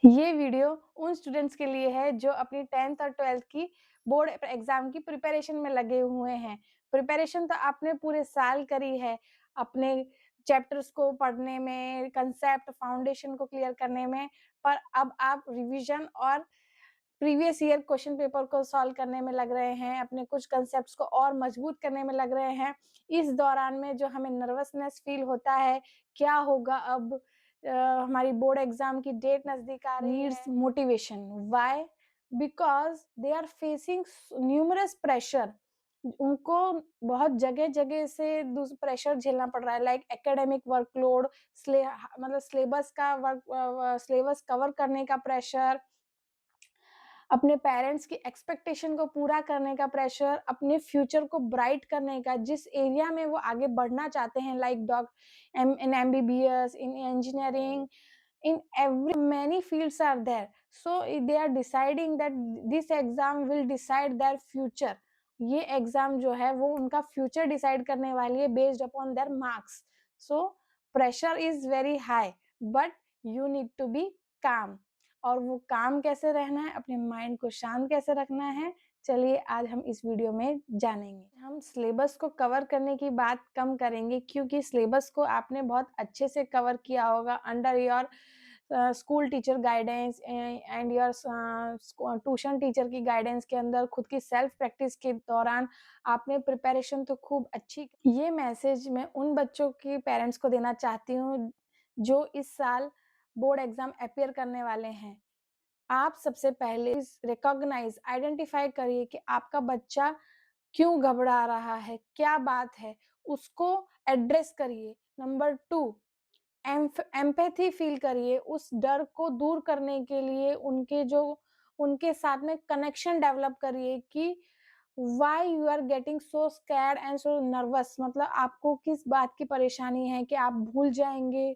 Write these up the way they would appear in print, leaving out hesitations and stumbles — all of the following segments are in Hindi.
ये वीडियो उन स्टूडेंट्स के लिए है जो अपनी 10th और 12th की बोर्ड एग्जाम की प्रिपरेशन में लगे हुए हैं। प्रिपरेशन तो आपने पूरे साल करी है, अपने चैप्टर्स को पढ़ने में, कंसेप्ट, फाउंडेशन को क्लियर करने में, पर अब आप रिवीजन और प्रीवियस ईयर क्वेश्चन पेपर को सॉल्व करने में लग रहे हैं, अपने कुछ कंसेप्ट्स को और मजबूत करने में लग रहे हैं। इस दौरान में जो हमें नर्वसनेस फील होता है, क्या होगा अब, हमारी बोर्ड एग्जाम की डेट नजदीक आ रही है। Needs motivation. Why? Because they are facing numerous pressure. उनको बहुत जगह-जगह से प्रेशर झेलना पड़ रहा है, लाइक एकेडमिक वर्कलोड, मतलब सिलेबस कवर करने का प्रेशर, अपने पेरेंट्स की एक्सपेक्टेशन को पूरा करने का प्रेशर, अपने फ्यूचर को ब्राइट करने का, जिस एरिया में वो आगे बढ़ना चाहते हैं, like in MBBS, in engineering, in every many fields are there, so they are deciding that this exam will decide their future. ये एग्जाम जो है वो उनका फ्यूचर डिसाइड करने वाली है based upon their marks. So pressure is very high, but you need to be calm. और वो काम कैसे रहना है, अपने माइंड को शांत कैसे रखना है, चलिए आज हम इस वीडियो में जानेंगे. हम सिलेबस को कवर करने की बात कम करेंगे क्योंकि सिलेबस को आपने बहुत अच्छे से कवर किया होगा under your school teacher guidance and your tuition teacher की गाइडेंस के अंदर, खुद की सेल्फ प्रैक्टिस के दौरान आपने प्रिपरेशन तो खूब अच्छी. ये मैसेज मैं उन बच्चों के पेरेंट्स को देना चाहती हूँ जो इस साल बोर्ड एग्जाम अपियर करने वाले हैं. आप सबसे पहले रिकॉग्नाइज, आइडेंटिफाई करिए कि आपका बच्चा क्यों घबरा रहा है, क्या बात है, उसको एड्रेस करिए. नंबर 2, एम्पैथी फील करिए, उस डर को दूर करने के लिए उनके साथ में कनेक्शन डेवलप करिए कि why you are getting so scared and so nervous, मतलब आपको किस बात की परेशानी है कि आप भूल जाएंगे,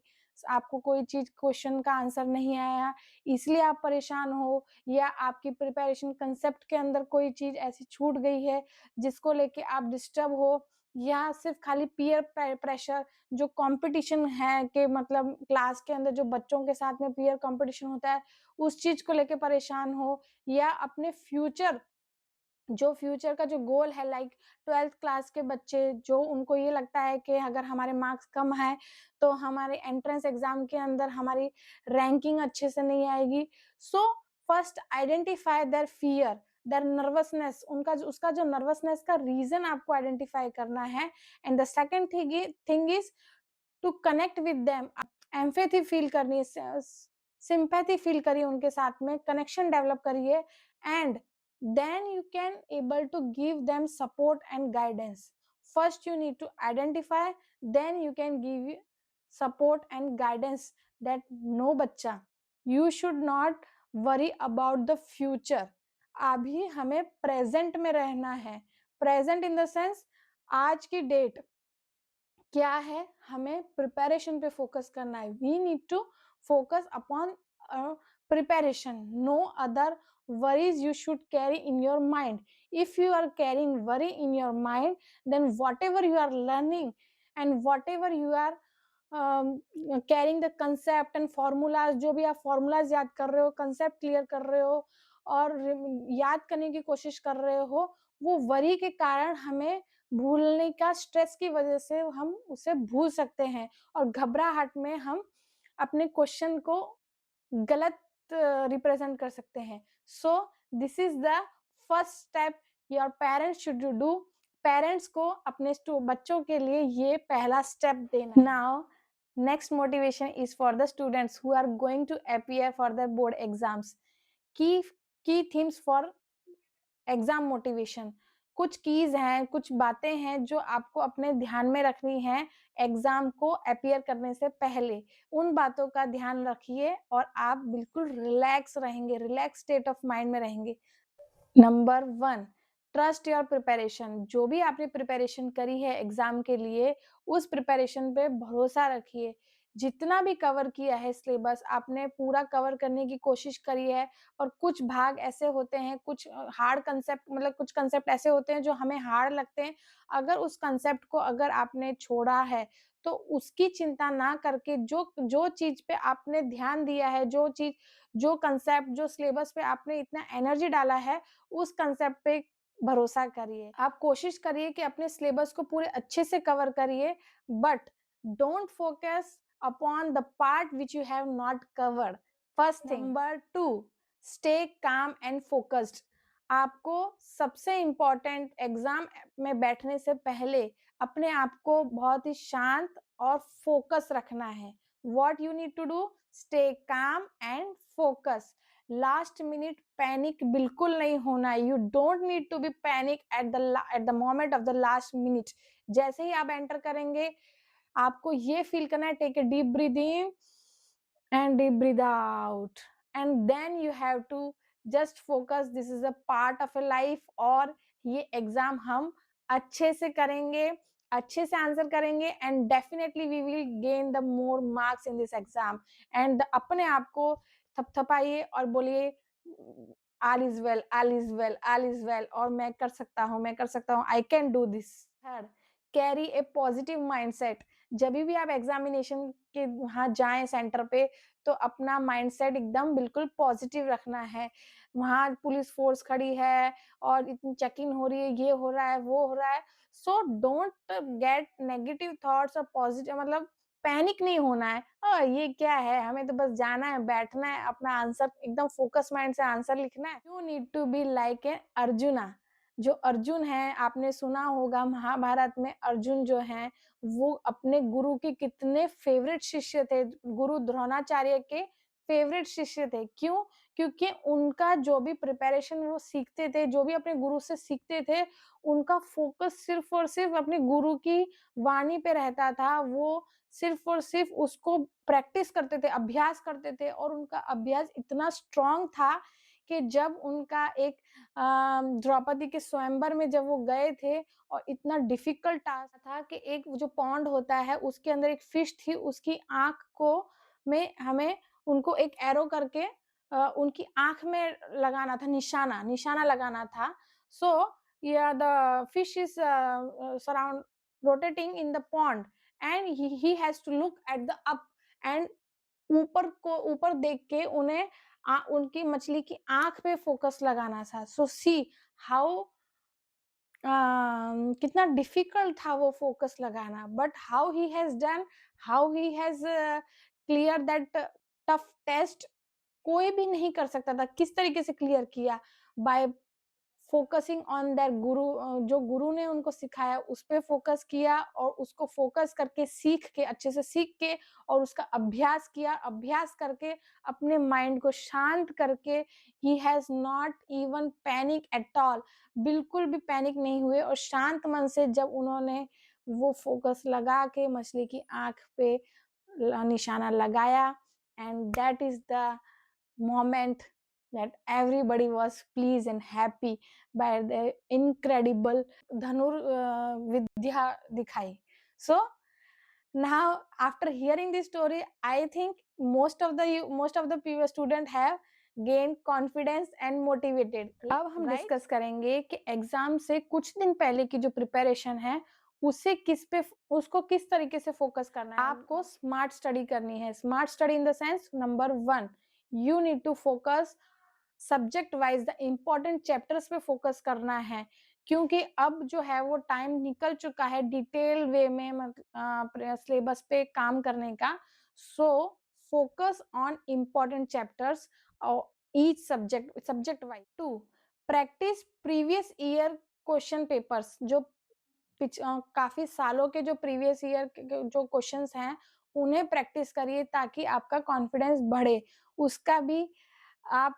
आपको कोई चीज क्वेश्चन का आंसर नहीं आया इसलिए आप परेशान हो, या आपकी प्रिपरेशन कंसेप्ट के अंदर कोई चीज ऐसी छूट गई है जिसको लेके आप डिस्टर्ब हो, या सिर्फ खाली पीयर प्रेशर, जो कंपटीशन है कि मतलब क्लास के अंदर जो बच्चों के साथ में पीयर कंपटीशन होता है उस चीज को लेके परेशान हो, या अपने फ्यूचर का जो गोल है, लाइक 12th क्लास के बच्चे जो उनको ये लगता है कि अगर हमारे मार्क्स कम है तो हमारे एंट्रेंस एग्जाम के अंदर हमारी रैंकिंग अच्छे से नहीं आएगी. So first identify their fear, their nervousness, उसका जो नर्वसनेस का रीजन आपको आइडेंटिफाई करना है. And the second thing is to connect with them. Empathy feel करनी है, सिंपैथी फील करिए, उनके साथ में कनेक्शन डेवलप करिए, and then you can able to give them support and guidance. First you need to identify, then you can give support and guidance that no बच्चा, you should not worry about the future. अभी हमें प्रेजेंट में रहना है. प्रेजेंट इन द सेंस आज की डेट क्या है, हमें प्रिपरेशन पे फोकस करना है. We need to focus upon preparation. No other worries you should carry in your mind. If you are carrying worry in your mind, then whatever you are learning and whatever you are carrying the concept and formulas, जो भी आप formulas याद कर रहे हो, concept clear कर रहे हो और याद करने की कोशिश कर रहे हो, वो worry के कारण हमें भूलने का, स्ट्रेस की वजह से हम उसे भूल सकते हैं और घबराहट में हम अपने क्वेश्चन को गलत रिप्रेजेंट कर सकते हैं. So this is the first step your parents should do. Parents को अपने बच्चों के लिए ये पहला स्टेप देना. Now next motivation is for the students who are going to appear for the board exams. Key themes for exam motivation. कुछ कीज हैं, कुछ बातें हैं जो आपको अपने ध्यान में रखनी है एग्जाम को अपीयर करने से पहले. उन बातों का ध्यान रखिए और आप बिल्कुल रिलैक्स रहेंगे, रिलैक्स स्टेट ऑफ माइंड में रहेंगे. Number 1, trust your preparation. जो भी आपने प्रिपरेशन करी है एग्जाम के लिए, उस प्रिपरेशन पे भरोसा रखिए. जितना भी कवर किया है सिलेबस, आपने पूरा कवर करने की कोशिश करी है, और कुछ भाग ऐसे होते हैं, कुछ हार्ड कंसेप्ट, मतलब कुछ कंसेप्ट ऐसे होते हैं जो हमें हार्ड लगते हैं. अगर उस कंसेप्ट को अगर आपने छोड़ा है तो उसकी चिंता ना करके जो जो चीज़ पे आपने ध्यान दिया है, जो चीज़, जो कांसेप्ट, जो सिलेबस पे आपने इतना एनर्जी डाला है, उस कांसेप्ट पे भरोसा करिए। आप कोशिश करिए कि अपने सिलेबस को पूरे अच्छे से कवर करिए, but don't focus upon the part which you have not covered. First thing. Number 2, stay calm and focused. आपको सबसे इम्पोर्टेंट एग्ज़ाम में बैठने से पहले अपने आप को बहुत ही शांत और फ़ोकस रखना है। What you need to do? Stay calm and focus. Last minute panic बिल्कुल नहीं होना है। You don't need to be panic at the moment of the last minute. जैसे ही आप एंटर करेंगे, आपको ये फ़ील करना है, take a deep breath in and deep breathe out, and then you have to just focus, this is a part of a life, और ये एग्जाम हम अच्छे से करेंगे, अच्छे से आंसर करेंगे, and definitely we will gain the more marks in this exam. And अपने आप को थपथपाइए और बोलिए all is well, all is well, all is well, और मैं कर सकता हूँ, मैं कर सकता हूँ, I can do this. Third, carry a positive mindset. जब भी आप एग्जामिनेशन के वहाँ जाएं सेंटर पे, तो अपना माइंडसेट एकदम बिल्कुल पॉजिटिव रखना है। वहाँ पुलिस फोर्स खड़ी है और इतनी चेकिंग हो रही है, ये हो रहा है, वो हो रहा है, so don't get negative thoughts और पॉजिटिव, मतलब पैनिक नहीं होना है। ये क्या है, हमें तो बस जाना है, बैठना है, अपना आंसर एकदम फोकस माइंड से आंसर लिखना है। You need to be like a Arjuna. जो अर्जुन है, आपने सुना होगा महाभारत में अर्जुन जो है, वो अपने गुरु के कितने फेवरेट शिष्य थे, गुरु द्रोणाचार्य के फेवरेट शिष्य थे। क्यों? क्योंकि उनका जो भी प्रिपरेशन वो सीखते थे, जो भी अपने गुरु से सीखते थे, उनका फोकस सिर्फ और सिर्फ अपने गुरु की वाणी पे रहता था। वो सिर्फ और सिर्फ उसको प्रैक्टिस करते थे, अभ्यास करते थे, और उनका अभ्यास इतना स्ट्रांग था कि जब उनका एक द्रौपदी के स्वयंवर में जब वो गए थे, और इतना डिफिकल्ट टास्क था कि एक जो पॉन्ड होता है, उसके अंदर एक फिश थी, उसकी आँख को में हमें उनको एक एरो करके उनकी आँख में लगाना था, निशाना निशाना लगाना था। सो yeah, the fish is surround rotating in the pond, and he has to look at the up, and ऊपर देख के उन्हें उनकी मछली की आँख पे फोकस लगाना था। सो सी हाउ कितना डिफिकल्ट था वो फोकस लगाना, but how he has done, how he has clear that tough test. कोई भी नहीं कर सकता था। किस तरीके से क्लियर किया? बाय फोकसिंग ऑन देयर गुरु, जो गुरु ने उनको सिखाया उस पे फोकस किया, और उसको फोकस करके सीख के, अच्छे से सीख के, और उसका अभ्यास किया, अभ्यास करके अपने माइंड को शांत करके, he has not even panic at all. बिल्कुल भी पैनिक नहीं हुए, और शांत मन से जब उन्होंने वो फोकस लगा के मछली की आंख पे निशाना लगाया, and that is the moment that everybody was pleased and happy by the incredible dhanur vidya dikhai. So now after hearing this story, I think most of the student have gained confidence and motivated. अब हम डिस्कस करेंगे कि एग्जाम से कुछ दिन पहले की जो प्रिपरेशन है, उसे उसको किस तरीके से फोकस करना है। आपको स्मार्ट स्टडी करनी है। Smart study in the sense, number 1, you need to focus subject wise, the important chapters पे फोकस करना है, क्योंकि अब जो है वो टाइम निकल चुका है डिटेल वे में सिलेबस पे काम करने का। So focus on important chapters और each subject wise. 2, practice previous year question papers. जो काफी सालों के जो प्रीवियस ईयर के जो क्वेश्चंस हैं, उन्हें प्रैक्टिस करिए, ताकि आपका कॉन्फिडेंस बढ़े। उसका भी आप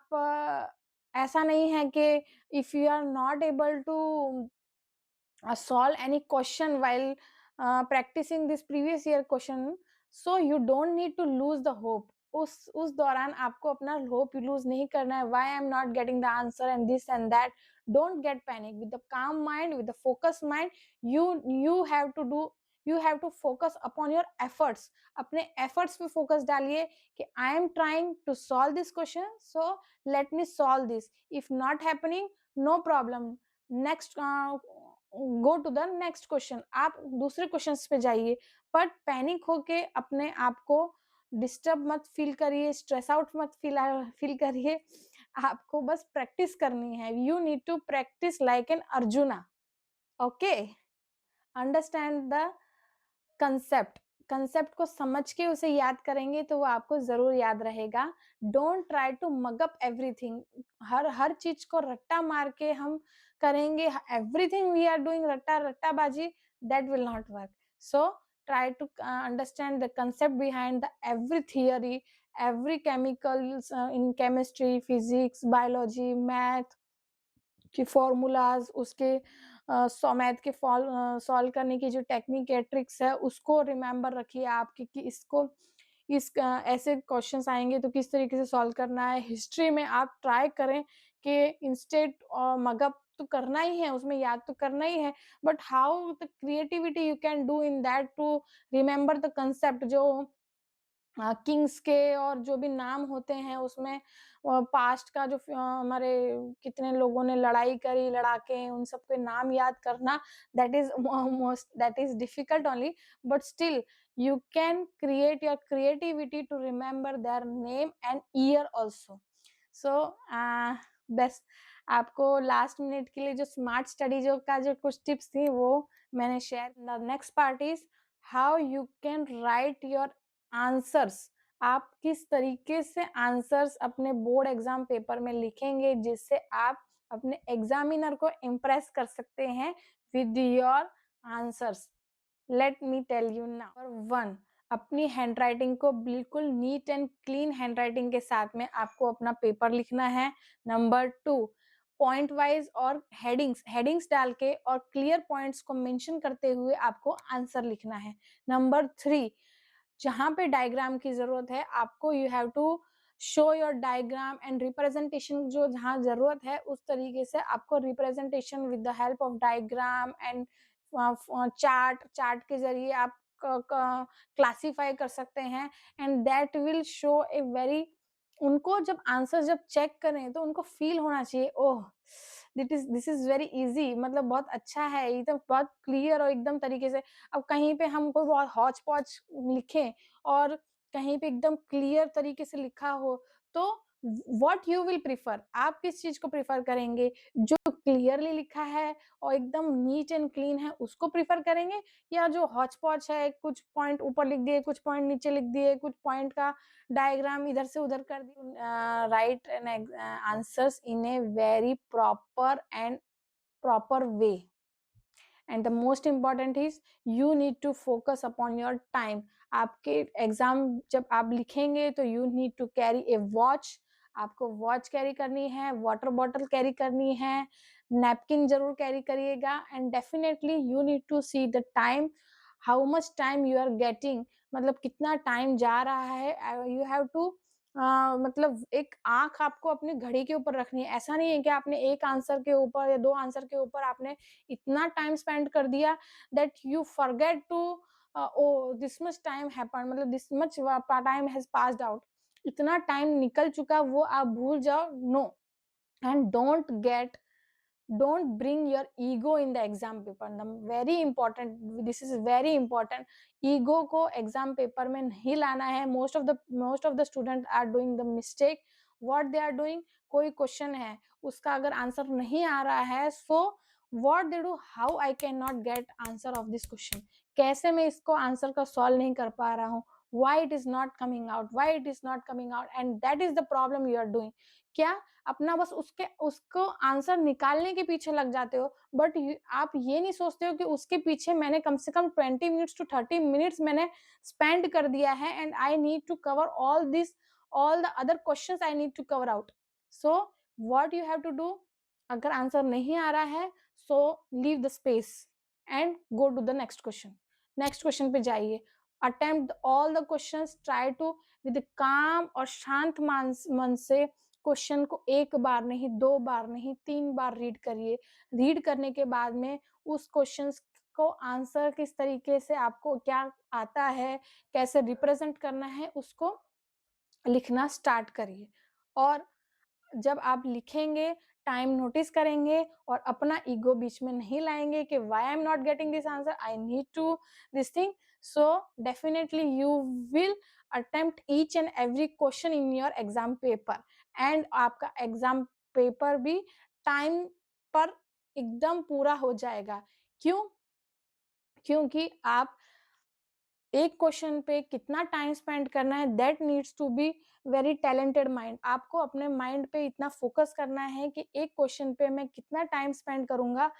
ऐसा नहीं है कि if you are not able to solve any question while practicing this previous year question, so you don't need to lose the hope. उस दौरान आपको अपना होप लूज नहीं करना है। Why I am not getting the answer and this and that, don't get panic. With the calm mind, with the focus mind, you have to do, you have to focus upon your efforts. अपने एफर्ट्स पे फोकस डालिए कि I am trying to solve this question, so let me solve this. If not happening, no problem, next go to the next question. आप दूसरे क्वेश्चंस पे जाइए, बट पैनिक होके अपने आप को डिस्टर्ब मत फील करिए, स्ट्रेस आउट मत फील करिए। आपको बस प्रैक्टिस करनी है। You need to practice like an Arjuna. Okay, understand the concept. Concept को समझ के उसे याद करेंगे तो वो आपको जरूर याद रहेगा। Don't try to mug up everything. हर चीज को रट्टा मार के हम करेंगे, एवरीथिंग वी आर डूइंग रट्टा रट्टाबाजी, that will not work. So try to understand the concept behind the every theory, every chemicals in chemistry, physics, biology, math की फॉर्मूलाज, उसके मैथ के सॉल्व करने की जो टेक्निक है, ट्रिक्स है, उसको रिमेम्बर रखिए आप कि इसको ऐसे क्वेश्चंस आएंगे तो किस तरीके से सॉल्व करना है। हिस्ट्री में आप ट्राई करें कि इंस्टेड मगअप तो करना ही है, उसमें याद तो करना ही है, but how the creativity you can do in that to remember the concept. जो किंग्स के और जो भी नाम होते हैं उसमें पास्ट का जो हमारे कितने लोगों ने लड़ाई करी, लड़ाके, उन सबके नाम याद करना, that is difficult only, but still you can create your creativity to remember their name and year also. So best आपको लास्ट मिनट के लिए जो स्मार्ट स्टडी जो का जो कुछ टिप्स थी वो मैंने share. The next part is how you can write your answers. आप किस तरीके से आंसर्स अपने बोर्ड एग्जाम पेपर में लिखेंगे जिससे आप अपने एग्जामिनर को इम्प्रेस कर सकते हैं with your answers. Let me tell you now. Number 1, अपनी हैंडराइटिंग को बिल्कुल नीट एंड क्लीन हैंडराइटिंग के साथ में आपको अपना पेपर लिखना है। नंबर 2, पॉइंट वाइज और हेडिंग्स डाल के और क्लियर पॉइंट्स को मेंशन करते हुए आपको आंसर लिखना है। नंबर 3, जहां पे डायग्राम की जरूरत है आपको you have to show your diagram and representation. जो जहां जरूरत है उस तरीके से आपको representation with the help of diagram and chart के जरिए आप क्लासीफाई कर सकते हैं, and that will show a very, उनको जब आंसर जब चेक करें तो उनको फील होना चाहिए, oh this is very easy, मतलब बहुत अच्छा है, एकदम बहुत क्लियर और एकदम तरीके से। अब कहीं पे हम कोई बहुत हौच पौच लिखें और कहीं पे एकदम क्लियर तरीके से लिखा हो तो व्हाट यू विल प्रिफर, आप किस चीज को प्रिफर करेंगे? जो क्लियरली लिखा है और एकदम नीट एंड क्लीन है उसको प्रिफर करेंगे, या जो हौच पौच है, कुछ पॉइंट ऊपर लिख दिए, कुछ पॉइंट नीचे लिख दिए, कुछ पॉइंट का डायग्राम इधर से उधर कर दिए? Right and answers in a very proper way, and the most important is you need to focus upon your time। आपके एग्जाम जब आप लिखेंगे तो you need to carry a watch। आपको वॉच कैरी करनी है, वाटर बॉटल कैरी करनी है, नैपकिन जरूर कैरी करिएगा, and definitely you need to see the time, how much time you are getting, मतलब कितना टाइम जा रहा है। यू हैव टू मतलब एक आंख आपको अपनी घड़ी के ऊपर रखनी है। ऐसा नहीं है कि आपने एक आंसर के ऊपर या दो आंसर के ऊपर आपने इतना टाइम स्पेंड कर दिया that you forget to oh this much time happened, मतलब this much time has passed out, इतना टाइम निकल चुका वो आप भूल जाओ। No, and don't bring your ego in the exam paper। very important, this is very important। ego को exam paper में नहीं लाना है। most of the students are doing the mistake। what they are doing, कोई क्वेश्चन है उसका अगर आंसर नहीं आ रहा है, so what they do, how I cannot get answer of this question, कैसे मैं इसको आंसर का सॉल्व नहीं कर पा रहा हूँ, why it is not coming out, why it is not coming out, and that is the problem you are doing। क्या अपना बस उसको आंसर निकालने के पीछे लग जाते हो, बट आप ये नहीं सोचते हो कि उसके पीछे मैंने कम से कम 20 मिनट्स to 30 मिनट्स मैंने स्पेंड कर दिया है, and I need to cover all the other questions I need to cover out. So what you have to do, अगर आंसर नहीं आ रहा है so leave the space and go to the next question पे जाइए। Attempt all the questions, try to with calm और शांत मन से क्वेश्चन को एक बार नहीं, दो बार नहीं, 3 बार रीड करिए। रीड करने के बाद में उस क्वेश्चन को आंसर किस तरीके से आपको क्या आता है, कैसे रिप्रेजेंट करना है, उसको लिखना स्टार्ट करिए। और जब आप लिखेंगे टाइम नोटिस करेंगे और अपना ईगो बीच में नहीं लाएंगे कि why I am not getting this answer, I need to this thing, so definitely you will attempt each and every question in your exam paper, and आपका एग्जाम पेपर भी टाइम पर एकदम पूरा हो जाएगा। क्यों? क्योंकि आप एक क्वेश्चन पे कितना टाइम स्पेंड करना है, that needs to be very talented mind. आपको अपने माइंड पे इतना फोकस करना है कि एक क्वेश्चन पे मैं कितना टाइम स्पेंड करूंगा।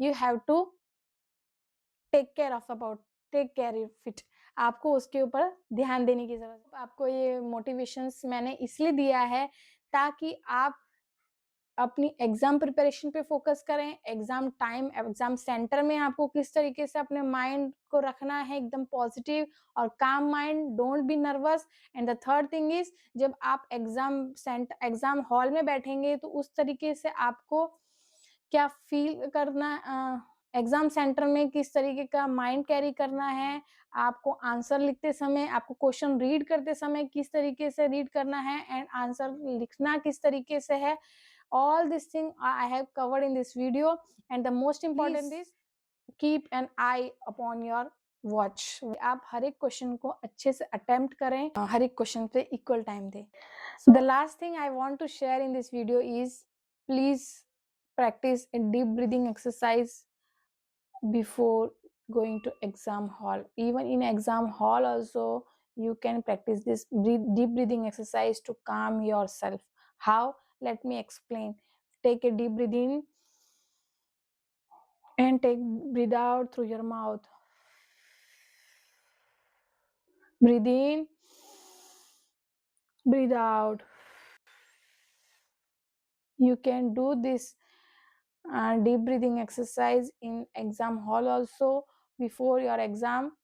You have to take care of it. आपको उसके ऊपर ध्यान देने की जरूरत है। आपको ये मोटिवेशंस मैंने इसलिए दिया है ताकि आप अपनी एग्जाम प्रिपरेशन पे फोकस करें। एग्जाम टाइम, एग्जाम सेंटर में आपको किस तरीके से अपने माइंड को रखना है एकदम पॉजिटिव और काम mind, don't be nervous. And the third thing is, जब आप एग्जाम हॉल में बैठेंगे तो उस तरीके से आपको क्या फील करना, एग्जाम सेंटर में किस तरीके का माइंड कैरी करना है, आपको आंसर लिखते समय, आपको क्वेश्चन रीड करते समय किस तरीके से रीड करना है, एंड आंसर लिखना किस तरीके से है। All this thing I have covered in this video, and the most important is keep an eye upon your watch. आप हर एक क्वेश्चन को अच्छे से अटेम्प्ट करें, हर एक क्वेश्चन पे इक्वल टाइम दें। The last thing I want to share in this video is, please practice a deep breathing exercise before going to exam hall. Even in exam hall also you can practice this deep breathing exercise to calm yourself. How? Let me explain. Take a deep breath in and breathe out through your mouth. Breathe in, breathe out. You can do this deep breathing exercise in exam hall also before your exam.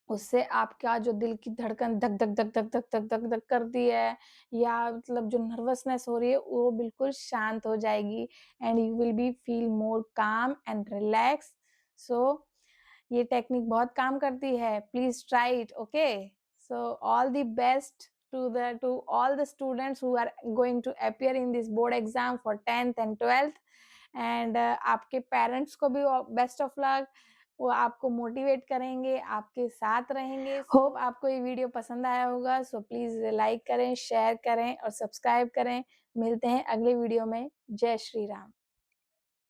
उससे आपका जो दिल की धड़कन धक धक धक धक धक धक धक धक करती है, या मतलब जो नर्वसनेस हो रही है वो बिल्कुल शांत हो जाएगी, and you will be feel more काम एंड रिलैक्स। सो ये टेक्निक बहुत काम करती है, please try it. Okay, so all the best to all the students who are going to appear in this board exam for 10th and 12th, and आपके पेरेंट्स को भी बेस्ट ऑफ लक। वो आपको मोटिवेट करेंगे, आपके साथ रहेंगे। होप आपको ये वीडियो पसंद आया होगा, सो प्लीज लाइक करें, शेयर करें और सब्सक्राइब करें। मिलते हैं अगले वीडियो में। जय श्री राम।